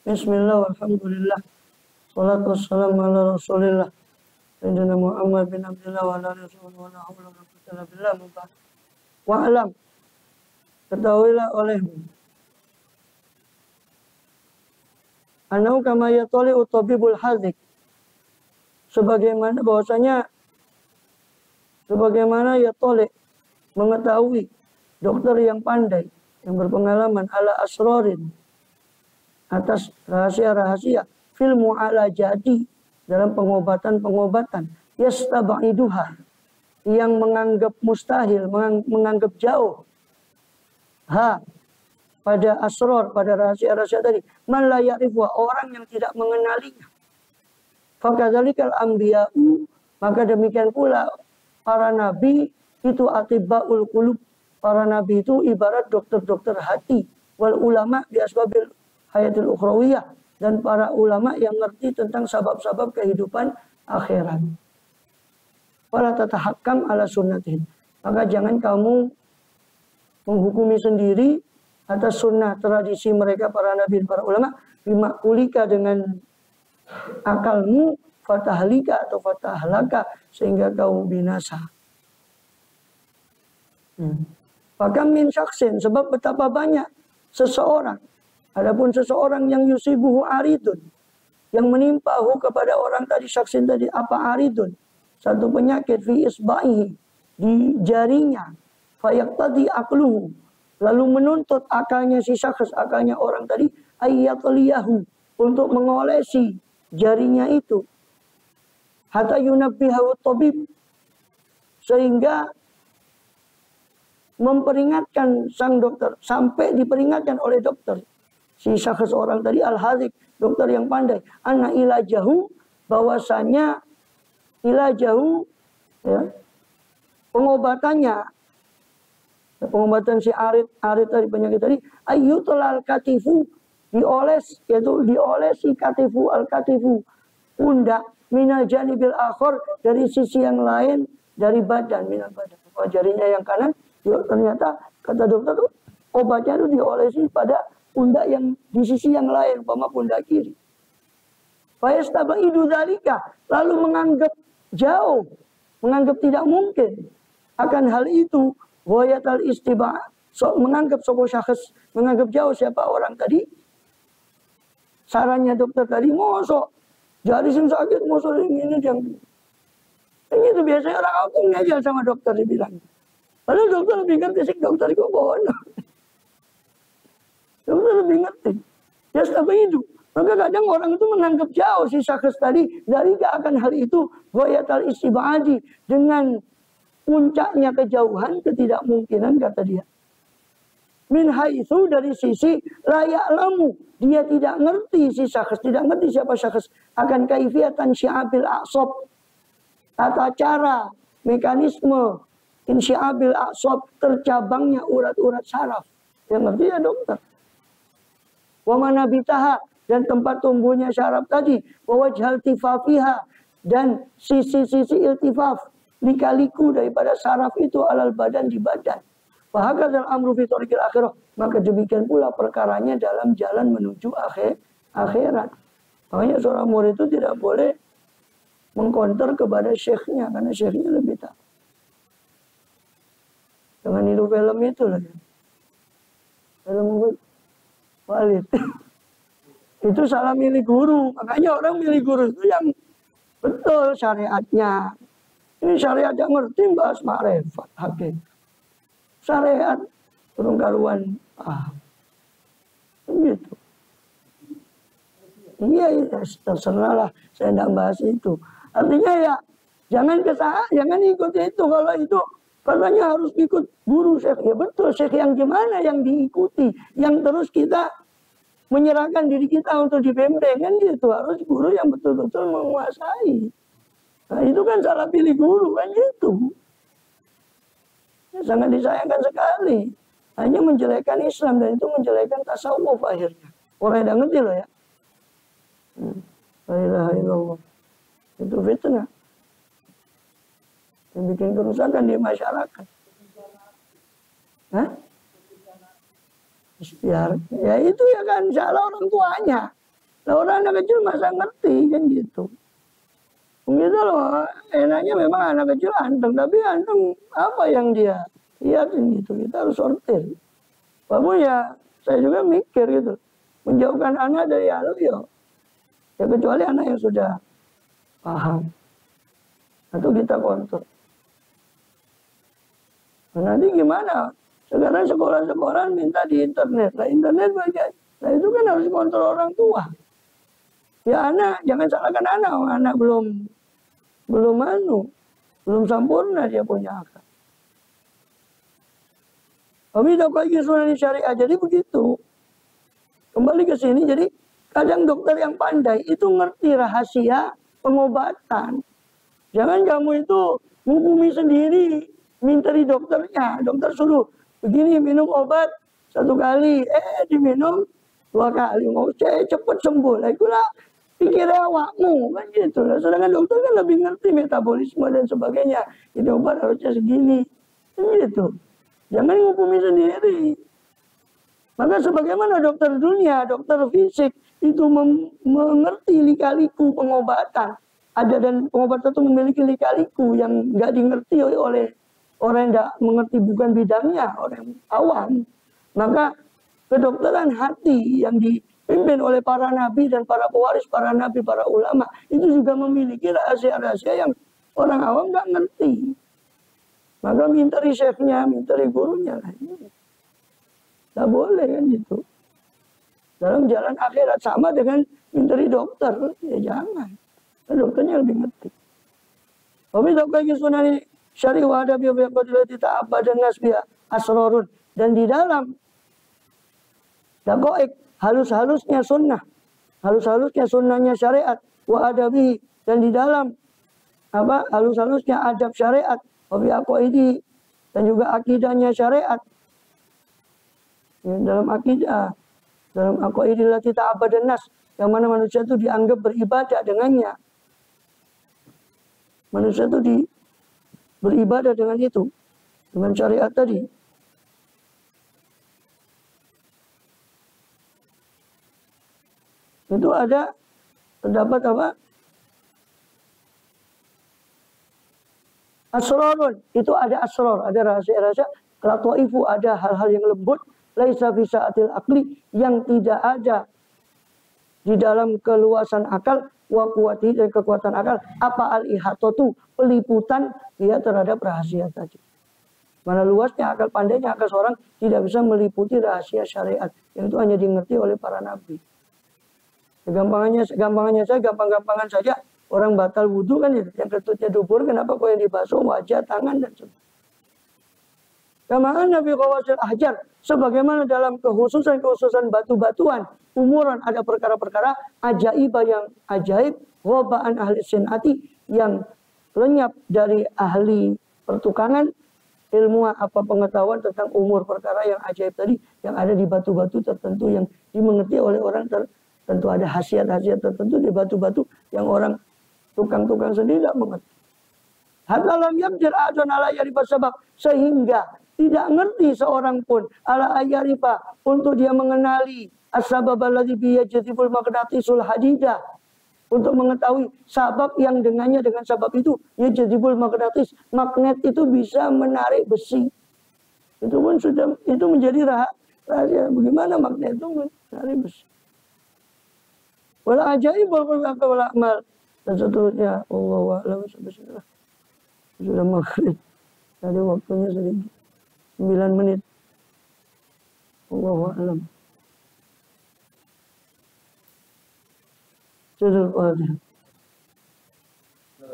Bismillah, alhamdulillah. Salatu wassalamu ala rasulillah. Sayyidina Muhammad bin Abdullah wa ala alihi wa la hawla wa la quwwata illa billah. Wa'lam, ketahuilah olehmu. Anau kama yatoli utabibul hazik. Sebagaimana yatoli mengetahui dokter yang pandai, yang berpengalaman ala asrorin, atas rahasia-rahasia fil mu'alajati, dalam pengobatan-pengobatan, yastaba'iduha, yang menganggap mustahil, menganggap jauh, pada asror, pada rahasia-rahasia tadi, man la ya'rifu, orang yang tidak mengenalinya. Fakadzalikal anbiya'u, maka demikian pula para nabi itu atibbaul qulub. Para nabi itu ibarat dokter-dokter hati, wal ulama bi asbabil hayatil ukhrawiyah, dan para ulama yang ngerti tentang sabab-sabab kehidupan akhirat. Wala tatahakkam ala sunnatihim, maka jangan kamu menghukumi sendiri atas sunnah tradisi mereka para nabi dan para ulama, bimakulika, dengan akalmu, fatahlika atau fatahlaka, sehingga kau binasa. Fakam min syaksin, sebab betapa banyak seseorang, adapun seseorang yang yusibuhu aridun, yang menimpahu kepada orang tadi, syaksin tadi, apa aridun? Satu penyakit, fi isba'ihi, di jarinya, fayaktadi akluhu, lalu menuntut akalnya si syakhs, akalnya orang tadi, ayyatliyahu, untuk mengolesi jarinya itu, hatta yunabbihahu tabib, sehingga memperingatkan sang dokter, sampai diperingatkan oleh dokter si syakhs orang tadi, al-hazik, dokter yang pandai, anna ilajahu, bahwasanya ilajahu, ya, pengobatannya, pengobatan si arid tadi, penyakit tadi, ayyutulal katifu, dioles, yaitu diolesi katifu, al-katifu, pundak, minal janibil akhor, dari sisi yang lain dari badan, minal badan. Jarinya yang kanan, ternyata kata dokter tuh obatnya itu diolesi pada pundak yang di sisi yang lain, umpama pundak kiri. Fayastabaidu dzalika, lalu menganggap jauh, menganggap tidak mungkin akan hal itu. Ghayatul istiba', menganggap sopo syakhs, menganggap jauh siapa orang tadi. Sarannya dokter tadi, mosok jari sing sakit, mosok ini yang ini itu biasanya orang awam ngajal sama dokter dibilang. Padahal dokter lebih ngerti sih, dokter itu bohong. Dokter lebih ngerti. Ya seperti itu. Maka kadang orang itu menganggap jauh si syakhs tadi dari akan hal itu, ghayatul istibadi, dengan puncaknya kejauhan, ketidakmungkinan, kata dia. Min haitsu, dari sisi layak lamu, dia tidak ngerti si syakhs, tidak ngerti siapa syakhs, akan kaifiyatan syi'abil aqsab, tata cara, mekanisme insyi'abil aqsab, tercabangnya urat-urat saraf. Yang ngerti ya dokter. Wa manabitaha, dan tempat tumbuhnya syaraf tadi, wa wajhal tifafiha, dan sisi-sisi iltifaf, likaliku daripada saraf itu alal badan, di badan. Fahakadzal amru fi thariqil akhirah, maka demikian pula perkaranya dalam jalan menuju akhirat. Makanya seorang murid itu tidak boleh mengkonter kepada syekhnya, karena syekhnya lebih tahu. Jangan niru film itu lagi. Film Walid. Itu salah milih guru. Makanya orang milih guru itu yang betul syariatnya. Ini syariat yang ngerti, bahas ma'rifat hakim. Syariat turun karuan. Gitu. Iya, terserah lah. Saya tidak bahas itu. Artinya ya, jangan ikut itu. Kalau itu katanya harus ikut guru syekh. Ya betul, syekh yang gimana yang diikuti. Yang terus kita menyerahkan diri kita untuk dibimbing, kan gitu. Harus guru yang betul-betul menguasai. Nah itu kan salah pilih guru, kan gitu. Ya, sangat disayangkan sekali. Hanya menjelekkan Islam, dan itu menjelekkan tasawuf akhirnya. Orang yang ngerti loh ya. La ilaha illallah. Itu fitnah. Yang bikin kerusakan di masyarakat. Hah? Istiar. Ya itu ya kan salah orang tuanya. Nah, orang anak kecil masa ngerti kan gitu. Gitu loh, enaknya memang anak kecil anteng, tapi anteng apa yang dia lihatin gitu. Kita harus sortir. Walaupun ya saya juga mikir gitu, menjauhkan anak dari halu ya kecuali anak yang sudah paham. Atau kita kontrol. Nah, nanti gimana? Sekarang sekolah-sekolah minta di internet. Nah, internet bagian. Nah, itu kan harus kontrol orang tua. Ya anak, jangan salahkan anak. Anak belum sempurna dia punya akal. Tapi lagi sunani syariah, jadi begitu. Kembali ke sini, jadi kadang dokter yang pandai itu ngerti rahasia pengobatan. Jangan kamu itu menghukumi sendiri, minta di dokternya. Dokter suruh, begini minum obat 1 kali, diminum 2 kali. Mau cepet sembuh. Lah itulah pikirnya awakmu, kan gitu. Sedangkan dokter kan lebih ngerti metabolisme dan sebagainya. Ini obat harusnya segini, kan gitu. Jangan menghukumi sendiri. Maka sebagaimana dokter dunia, dokter fisik itu mengerti lika-liku pengobatan. Ada dan pengobatan itu memiliki lika-liku yang nggak dimengerti oleh orang yang tidak mengerti bukan bidangnya, orang awam. Maka kedokteran hati yang dipimpin oleh para nabi dan para pewaris para nabi, para ulama itu juga memiliki rahasia-rahasia yang orang awam nggak ngerti. Maka minta risetnya, minta gurunya. Nggak boleh kan gitu. Dalam jalan akhirat sama dengan minta dokter, ya jangan. Dokternya lebih ngerti. Tapi dokter sunani syari wa ada biya qadilati ta'abbad dan nasbiya asrarun, dan di dalam daqaiq halus-halusnya sunnah, halus-halusnya sunnahnya syariat wa adabi, dan di dalam apa halus-halusnya adab syariat wa bi aqaidi, dan juga akidahnya syariat. Dalam akidah, dalam aqaidil lati ta'abbad dan nas, yang mana manusia itu dianggap beribadah dengannya. Manusia itu beribadah dengan itu, dengan syariat tadi. Itu ada terdapat apa? Asrarun, itu ada asrar, ada rahasia-rahasia. Latwaifu, ada hal-hal yang lembut. Laisa fi sa'atil akli, yang tidak ada di dalam keluasan akal. Wa kuwati, dan kekuatan akal. Apa al-ihatatu, peliputan dia terhadap rahasia tadi. Mana luasnya akal, pandainya akal seorang tidak bisa meliputi rahasia syariat yang itu hanya dimengerti oleh para nabi. Segampangannya saja, gampang-gampangan saja orang batal wudhu kan itu, yang ketutnya dubur, kenapa kok yang dibasuh wajah, tangan dan sebagainya. Kama Nabi Qawasil Ahjar, sebagaimana dalam kekhususan batu-batuan, umuran ada perkara-perkara ajaib yang ajaib, wabaan ahli sinati, yang lenyap dari ahli pertukangan, ilmu apa pengetahuan tentang umur perkara yang ajaib tadi, yang ada di batu-batu tertentu yang dimengerti oleh orang tertentu. Ada khasiat-khasiat tertentu di batu-batu yang orang tukang-tukang sendiri tidak mengerti. Hatta lam yaqdir adun ala yarifa sabab, sehingga tidak ngerti seorang pun ala ayarifa, untuk dia mengenali as-sabab alladzi bi yajtibul maqnatisul hadida, untuk mengetahui sabab yang dengannya, dengan sabab itu yajtibul maqnatis, magnet itu bisa menarik besi. Itu pun sudah, itu menjadi rahasia bagaimana magnet itu menarik besi. Wala ajaib wal amal, dan seterusnya. Allahu a'lam. Sudah maghrib. Tadi waktunya sedikit. 9 menit. Allahu a'lam. Jazal Fatihah.